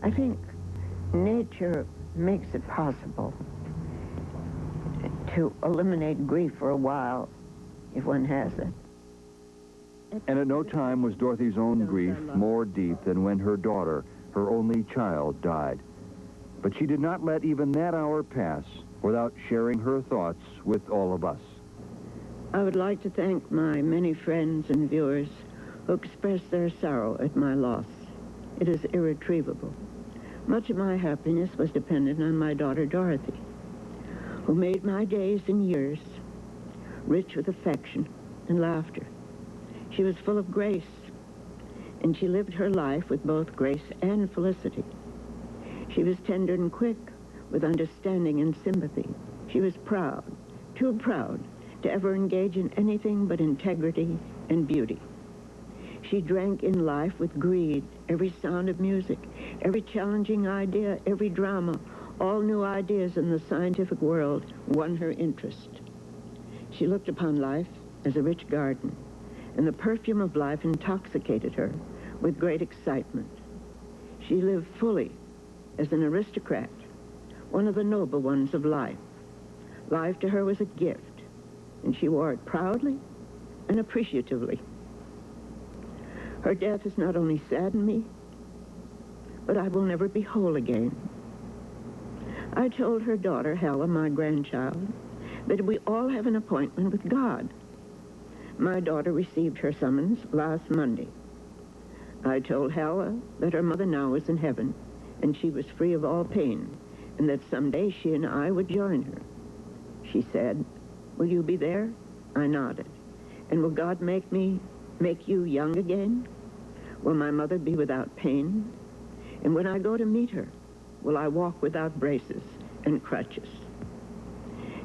I think nature makes it possible to eliminate grief for a while if one has it. And at no time was Dorothy's own grief more deep than when her daughter, her only child, died. But she did not let even that hour pass without sharing her thoughts with all of us. I would like to thank my many friends and viewers who expressed their sorrow at my loss. It is irretrievable. Much of my happiness was dependent on my daughter Dorothy, who made my days and years rich with affection and laughter. She was full of grace, and she lived her life with both grace and felicity. She was tender and quick, with understanding and sympathy. She was proud, too proud, to ever engage in anything but integrity and beauty. She drank in life with greed, every sound of music, every challenging idea, every drama, all new ideas in the scientific world won her interest. She looked upon life as a rich garden, and the perfume of life intoxicated her with great excitement. She lived fully as an aristocrat, one of the noble ones of life. Life to her was a gift, and she wore it proudly and appreciatively. Her death has not only saddened me, but I will never be whole again. I told her daughter, Hella, my grandchild, that we all have an appointment with God. My daughter received her summons last Monday. I told Hella that her mother now was in heaven, and she was free of all pain, and that someday she and I would join her. She said, "Will you be there?" I nodded. "And will God make you young again? Will my mother be without pain? And when I go to meet her, will I walk without braces and crutches?"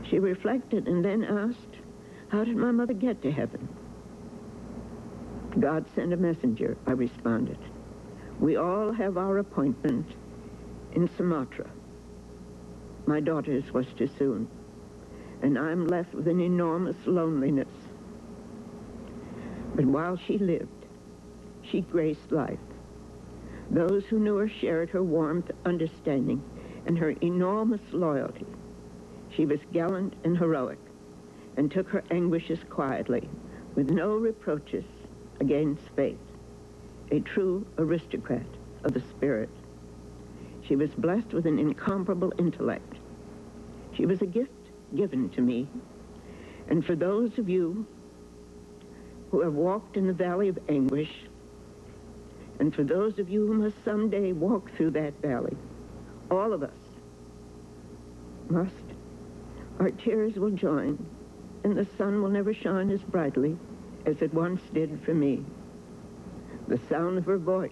She reflected and then asked, "How did my mother get to heaven?" "God sent a messenger," I responded. "We all have our appointment in Sumatra. My daughter's was too soon, and I'm left with an enormous loneliness." But while she lived, she graced life. Those who knew her shared her warmth, understanding, and her enormous loyalty. She was gallant and heroic, and took her anguishes quietly, with no reproaches against fate. A true aristocrat of the spirit. She was blessed with an incomparable intellect. She was a gift given to me. And for those of you who have walked in the valley of anguish, and for those of you who must someday walk through that valley, all of us must. Our tears will join, and the sun will never shine as brightly as it once did for me. The sound of her voice,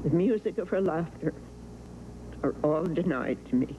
the music of her laughter, are all denied to me.